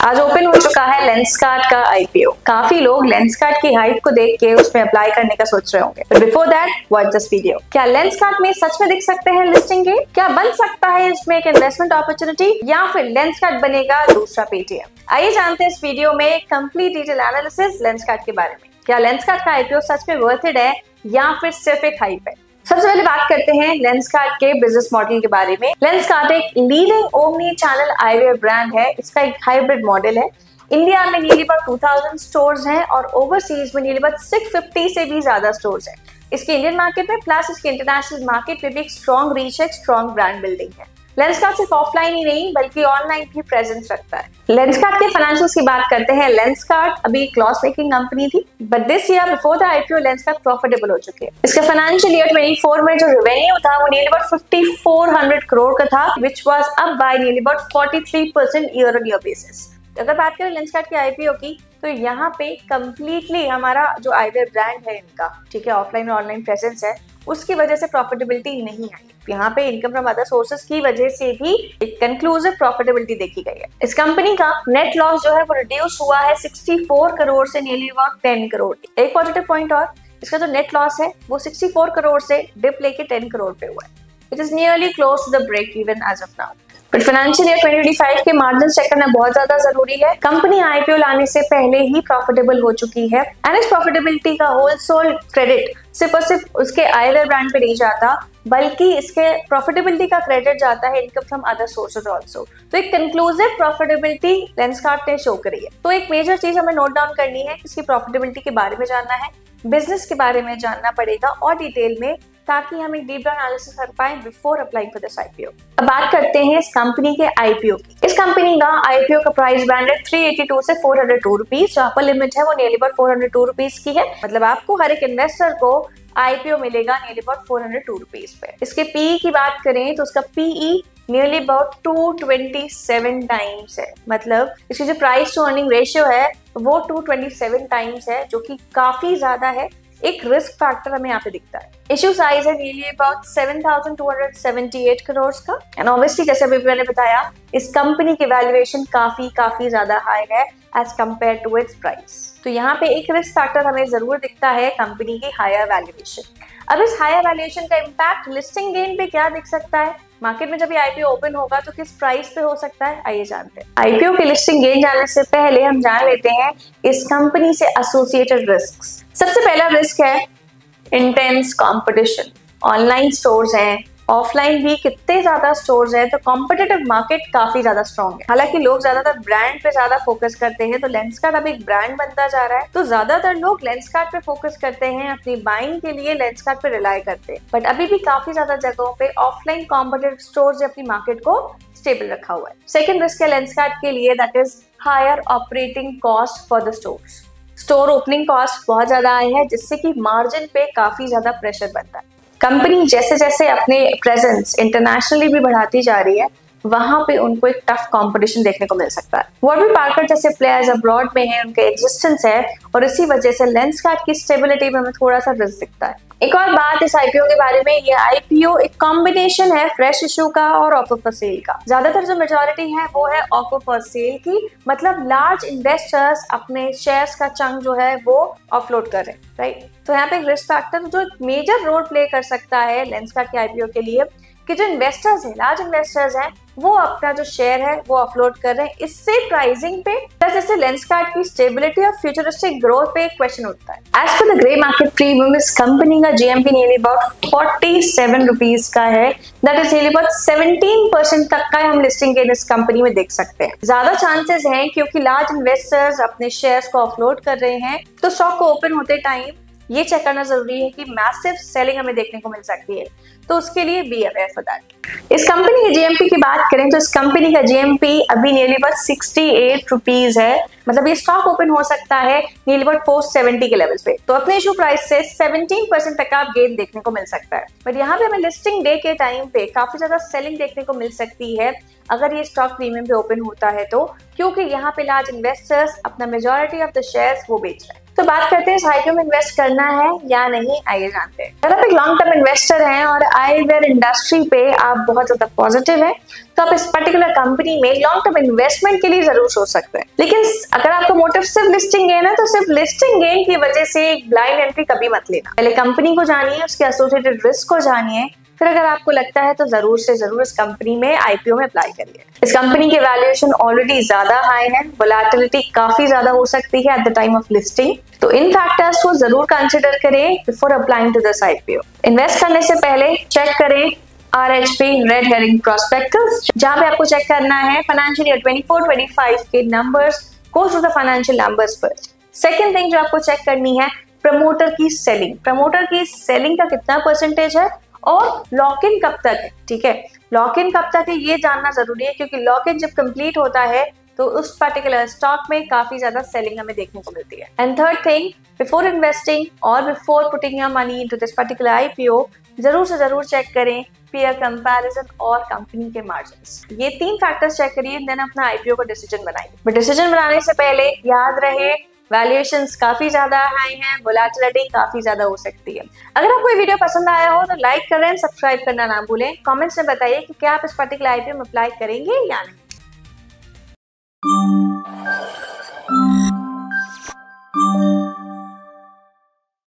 आज ओपन हो चुका है लेंसकार्ट का आईपीओ। काफी लोग लेंसकार्ट की हाइप को देख के उसमें अप्लाई करने का सोच रहे होंगे, but before that watch this video. क्या लेंसकार्ट में सच में दिख सकते हैं लिस्टिंग गेन? क्या बन सकता है इसमें एक इन्वेस्टमेंट अपॉर्चुनिटी, या फिर लेंसकार्ट बनेगा दूसरा पेटीएम? आइए जानते हैं इस वीडियो में कंप्लीट डिटेल एनालिसिस लेंसकार्ट के बारे में। क्या लेंसकार्ट का आईपीओ सच में वर्थ इट है या फिर सिर्फ एक हाइप है? सबसे पहले बात करते हैं लेंसकार्ट के बिजनेस मॉडल के बारे में। लेंसकार्ट एक leading omni channel eyewear brand है। इसका एक हाइब्रिड मॉडल है। इंडिया में नियरली अबाउट 2000 स्टोर्स हैं और ओवरसीज में नियरली अबाउट 650 से भी ज्यादा स्टोर्स हैं। इसके इंडियन मार्केट में प्लस इसके इंटरनेशनल मार्केट में भी एक स्ट्रॉन्ग रीच है, स्ट्रॉन्ग ब्रांड बिल्डिंग है। लेंसकार्ट सिर्फ ऑफलाइन ही नहीं बल्कि ऑनलाइन भी प्रेजेंस रखता है। लेंसकार्ट के फाइनेंशियल्स की बात करते हैं। लेंसकार्ट अभी एक लॉस मेकिंग कंपनी थी, but this year before the IPO Lenskart profitable हो चुके हैं। इसका फाइनेंशियल ईयर 24 में जो रेवेन्यू था वो नियरली अबाउट 5400 करोड़ का था, which was up by nearly about 43% year on year basis. अगर बात करें लेंसकार्ट के आईपीओ की, तो यहाँ पे कंप्लीटली हमारा जो आईवेयर ब्रांड है इनका, ठीक है, ऑफलाइन और ऑनलाइन प्रेजेंस है, उसकी वजह से प्रॉफिटेबिलिटी नहीं आई। यहाँ पे इनकम फ्रॉम अदर सोर्सेज की वजह से भी एक कंक्लूसिव प्रॉफिटेबिलिटी देखी गई है। इस कंपनी का नेट लॉस जो है वो रिड्यूस हुआ है 64 करोड़ से नियरली अबाउट 10 करोड़। एक पॉजिटिव पॉइंट और, इसका जो नेट लॉस है वो 64 करोड़ से डिप लेके 10 करोड़ पे हुआ है। It is nearly close to the break even as of now. But financial year 2025 के मार्जिन चेक करना बहुत ज्यादा जरूरी है। कंपनी आईपीओ लाने से पहले ही प्रॉफिटेबल हो चुकी है एंड इस प्रॉफिटेबिलिटी का होल सोल क्रेडिट सिर्फ और सिर्फ उसके आईवेयर ब्रांड पे नहीं जाता, बल्कि इसके प्रॉफिटेबिलिटी का क्रेडिट जाता है income from other sources also. तो एक कंक्लूसिव प्रॉफिटेबिलिटी लेंसकार्ट ने शो करी है। तो एक मेजर चीज हमें नोट डाउन करनी है, इसकी प्रॉफिटेबिलिटी के बारे में जानना है, बिजनेस के बारे में जानना पड़ेगा और डिटेल में, ताकि हम एक डीप डाउन एनालिसिस कर पाए before applying for this IPO. अब बात करते हैं इस कंपनी के आईपीओ की। इस कंपनी का आईपीओ का प्राइस बैंड है 382 से 402 रुपीज। जो अपर लिमिट है वो नियरली अबाउट 402 रुपीज की है। मतलब आपको हर एक इन्वेस्टर को आईपीओ मिलेगा नियरली अबाउट 402 रुपीज पे। इसके पीई की बात करें तो उसका पीई नियरली अबाउट 227 टाइम्स है। मतलब इसकी जो प्राइस टू अर्निंग रेशियो है वो 227 टाइम्स है, जो कि काफी ज्यादा है। एक रिस्क फैक्टर हमें यहाँ पे दिखता है। इश्यू साइज है नियरली अबाउट 7278 करोड़ का। एंड ऑब्वियसली जैसे अभी मैंने बताया, इस कंपनी की वैल्यूएशन काफी ज्यादा हाई है as compare to its price. तो यहाँ पे एक रिस्क फैक्टर हमें जरूर दिखता है कंपनी की हायर वैल्यूएशन। अब इस हायर वैल्यूएशन का इम्पैक्ट लिस्टिंग गेन पे क्या दिख सकता है? मार्केट में जब ये आईपीओ ओपन होगा तो किस प्राइस पे हो सकता है, आइए जानते हैं। आईपीओ के लिस्टिंग गेन जानने से पहले हम जान लेते हैं इस कंपनी से एसोसिएटेड रिस्क्स। सबसे पहला रिस्क है इंटेंस कंपटीशन। ऑनलाइन स्टोर्स हैं, ऑफलाइन भी कितने ज्यादा स्टोर्स हैं, तो कॉम्पिटिटिव मार्केट काफी ज्यादा स्ट्रॉन्ग है। हालांकि लोग ज्यादातर ब्रांड पे ज्यादा फोकस करते हैं, तो लेंसकार्ट अब एक ब्रांड बनता जा रहा है, तो ज्यादातर लोग लेंसकार्ट पे फोकस करते हैं, अपनी बाइंग के लिए लेंसकार्ट पे रिलाई करते हैं। बट अभी भी काफी ज्यादा जगहों पे ऑफलाइन कॉम्पिटिटिव स्टोर्स अपनी मार्केट को स्टेबल रखा हुआ है। सेकेंड रिस्क है लेंसकार्ट के लिए, that is higher operating cost for the stores. Store opening cost बहुत ज्यादा आई है, जिससे कि मार्जिन पे काफी ज्यादा प्रेशर बनता है। कंपनी जैसे जैसे अपने प्रेजेंस इंटरनेशनली भी बढ़ाती जा रही है, वहां पे उनको एक टफ कंपटीशन देखने को मिल सकता है। वॉरबी पार्कर जैसे प्लेयर्स अब्रॉड में हैं, उनके एग्जिस्टेंस है, और इसी वजह से लेंसकार्ट की स्टेबिलिटी में हमें थोड़ा सा रिस्क दिखता है। एक और बात इस आईपीओ के बारे में, ये आईपीओ एक कॉम्बिनेशन है फ्रेश इशू का और ऑफर फॉर सेल का। ज्यादातर जो मेजॉरिटी है वो है ऑफर फॉर सेल की, मतलब लार्ज इन्वेस्टर्स अपने शेयर्स का चंक जो है वो ऑफलोड कर रहे हैं, राइट। तो यहाँ पे एक रिस्क फैक्टर जो मेजर रोल प्ले कर सकता है लेंसकार्ट के आईपीओ के लिए, कि जो इन्वेस्टर्स हैं, लार्ज इन्वेस्टर्स हैं, वो अपना जो शेयर है वो ऑफलोड कर रहे हैं। इससे प्राइसिंग पे प्लस इससे लेंसकार्ट की स्टेबिलिटी और फ्यूचरिस्टिक ग्रोथ पे एक क्वेश्चन उठता है। As per the grey market premium इस कंपनी का जीएमपी नियरली अबाउट 47 रुपीज का है। दैट इज नियरली अबाउट 17% तक का हम लिस्टिंग गेन इस कंपनी में देख सकते हैं। ज्यादा चांसेस हैं क्योंकि लार्ज इन्वेस्टर्स अपने शेयर्स को ऑफलोड कर रहे हैं, तो स्टॉक को ओपन होते टाइम ये चेक करना जरूरी है कि मैसिव सेलिंग हमें देखने को मिल सकती है, तो उसके लिए बी अवेयर फॉर दैट। इस कंपनी के जीएमपी की बात करें तो इस कंपनी का जीएमपी अभी नियरली अबाउट 68 रुपीज है। मतलब ये स्टॉक ओपन हो सकता है नियरली अबाउट 470 के लेवल्स पे, तो अपने इशू प्राइस से 17% तक का आप गेन देखने को मिल सकता है। बट यहाँ पे हमें लिस्टिंग डे के टाइम पे काफी ज्यादा सेलिंग देखने को मिल सकती है अगर ये स्टॉक प्रीमियम पे ओपन होता है तो, क्योंकि यहाँ पे लार्ज इन्वेस्टर्स अपना मेजॉरिटी ऑफ द शेयर्स वो बेच रहे हैं। तो बात करते हैं इस आईपीओ में इन्वेस्ट करना है या नहीं, आइए जानते हैं। अगर आप एक लॉन्ग टर्म इन्वेस्टर हैं और आईवेयर इंडस्ट्री पे आप बहुत ज्यादा पॉजिटिव हैं, तो आप इस पर्टिकुलर कंपनी में लॉन्ग टर्म इन्वेस्टमेंट के लिए जरूर सोच सकते हैं। लेकिन अगर आपका मोटिव सिर्फ लिस्टिंग गेन है तो सिर्फ लिस्टिंग गेन की वजह से ब्लाइंड एंट्री कभी मत लेना। पहले कंपनी को जानिए, उसके एसोसिएटेड रिस्क को जानिए, फिर अगर आपको लगता है तो जरूर से जरूर इस कंपनी में आईपीओ में अप्लाई करिए। इस कंपनी की वैल्यूएशन ऑलरेडी ज्यादा हाई है, वोलेटिलिटी काफी ज्यादा हो सकती है at the time of listing, तो इन फैक्टर्स को जरूर कंसिडर करें before applying to this IPO. Invest करने से पहले चेक करें RHP रेड हेरिंग प्रोस्पेक्टस, जहां पे आपको चेक करना है फाइनेंशियल ईयर 24-25 के numbers, go through the financial numbers first. Second thing जो आपको चेक करनी है, प्रमोटर की सेलिंग। प्रमोटर की सेलिंग का कितना परसेंटेज है और लॉक इन कब तक है। ठीक है, लॉक इन कब तक है ये जानना जरूरी है, क्योंकि लॉक इन जब कंप्लीट होता है तो उस पर्टिकुलर स्टॉक में काफी ज्यादा सेलिंग हमें देखने को मिलती है। And third thing, before investing और before putting your money into this particular IPO, जरूर से जरूर चेक करें पीयर कंपैरिजन और कंपनी के मार्जिन्स। ये 3 फैक्टर्स चेक करिए, देन अपना आईपीओ का डिसीजन बनाइए। बट डिसीजन बनाने से पहले याद रहे वैल्यूएशंस काफी ज्यादा हाई हैं, वोलेटिलिटी काफी ज्यादा हो सकती है। अगर आपको ये वीडियो पसंद आया हो तो लाइक करें, सब्सक्राइब करना ना भूलें। कमेंट्स में बताइए कि क्या आप इस पर्टिकुलर आईपीओ में अप्लाई करेंगे या नहीं।